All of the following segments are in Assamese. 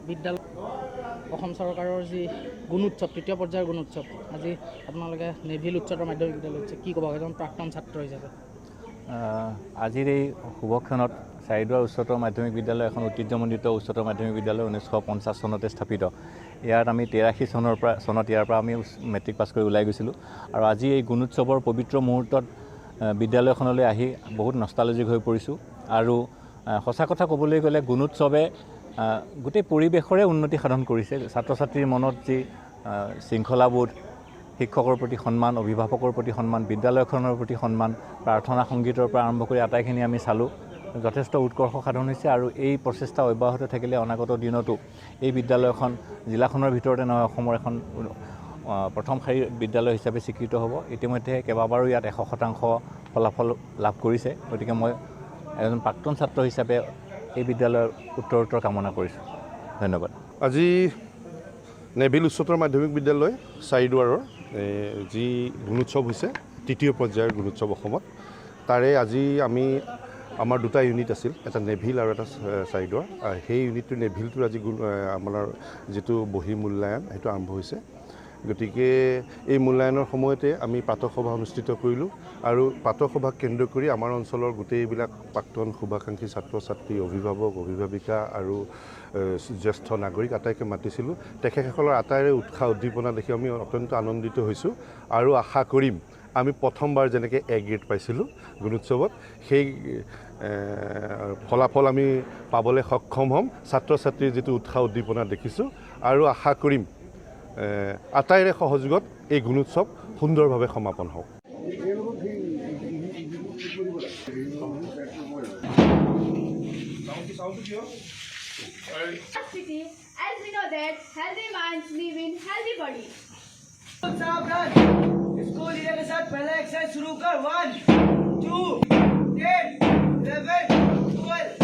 বিদ্যালয় অসম চৰকাৰৰ যি গুণোৎসৱ তৃতীয় পৰ্যায়ৰ গুণোৎসৱ আজি আপোনালোকে নেভিল উচ্চতৰ মাধ্যমিক বিদ্যালয় হৈছে কি ক'ব এজন প্ৰাক্তন ছাত্ৰ হিচাপে আজিৰ এই শুভক্ষণত চাৰিদুৱাৰ উচ্চতৰ মাধ্যমিক বিদ্যালয় এখন ঐতিহ্যমণ্ডিত উচ্চতৰ মাধ্যমিক বিদ্যালয় 1950 চনতে স্থাপিত ইয়াত আমি 83 চনত ইয়াৰ পৰা আমি মেট্ৰিক পাছ কৰি ওলাই গৈছিলোঁ আৰু আজি এই গুণোৎসৱৰ পবিত্ৰ মুহূৰ্তত বিদ্যালয়খনলৈ আহি বহুত নষ্টালজিক হৈ পৰিছোঁ আৰু সঁচা কথা ক'বলৈ গ'লে গুণোৎসৱে গোটেই পৰিৱেশৰে উন্নতি সাধন কৰিছে ছাত্ৰ ছাত্ৰীৰ মনত যি শৃংখলাবোধ শিক্ষকৰ প্ৰতি সন্মান অভিভাৱকৰ প্ৰতি সন্মান বিদ্যালয়খনৰ প্ৰতি সন্মান প্ৰাৰ্থনা সংগীতৰ পৰা আৰম্ভ কৰি আটাইখিনি আমি চালোঁ যথেষ্ট উৎকৰ্ষ সাধন হৈছে আৰু এই প্ৰচেষ্টা অব্যাহত থাকিলে অনাগত দিনতো এই বিদ্যালয়খন জিলাখনৰ ভিতৰতে নহয় অসমৰ এখন প্ৰথম শাৰীৰ বিদ্যালয় হিচাপে স্বীকৃত হ'ব ইতিমধ্যে কেইবাবাৰো ইয়াত 100% ফলাফল লাভ কৰিছে গতিকে মই এজন প্ৰাক্তন ছাত্ৰ হিচাপে এই বিদ্যালয়ৰ উত্তৰোত্তৰ কামনা কৰিছোঁ ধন্যবাদ আজি নেভিল উচ্চতৰ মাধ্যমিক বিদ্যালয় চাৰিদুৱাৰৰ যি গুণোৎসৱ হৈছে তৃতীয় পৰ্যায়ৰ গুণোৎসৱ অসমত তাৰে আজি আমি আমাৰ দুটা ইউনিট আছিল এটা নেভিল আৰু এটা চাৰিদুৱাৰ সেই ইউনিটটো নেভিলটোৰ আজি আমাৰ যিটো বহি মূল্যায়ন সেইটো আৰম্ভ হৈছে গতিকে এই মূল্যায়নৰ সময়তে আমি প্ৰাতঃসভা অনুষ্ঠিত কৰিলোঁ আৰু প্ৰাতঃসভাক কেন্দ্ৰ কৰি আমাৰ অঞ্চলৰ গোটেইবিলাক প্ৰাক্তন শুভাকাংক্ষী ছাত্ৰ ছাত্ৰী অভিভাৱক অভিভাৱিকা আৰু জ্যেষ্ঠ নাগৰিক আটাইকে মাতিছিলোঁ তেখেতসকলৰ আটাইৰে উৎসাহ উদ্দীপনা দেখি আমি অত্যন্ত আনন্দিত হৈছোঁ আৰু আশা কৰিম আমি প্ৰথমবাৰ যেনেকৈ এ গ্ৰেড পাইছিলোঁ গুণোৎসৱত সেই ফলাফল আমি পাবলৈ সক্ষম হ'ম ছাত্ৰ ছাত্ৰীৰ যিটো উৎসাহ উদ্দীপনা দেখিছোঁ আৰু আশা কৰিম আটাইৰে সহযোগত এই গুণোৎসৱ সুন্দৰভাৱে সমাপন হওক As we know that healthy minds live in healthy bodies. School leader के साथ पहला एक्सरसाइज शुरू कर 1 2 10 11 12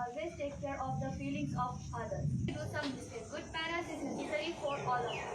Always take care of the feelings of others. Do some mistake. Good parents is necessary for all of us.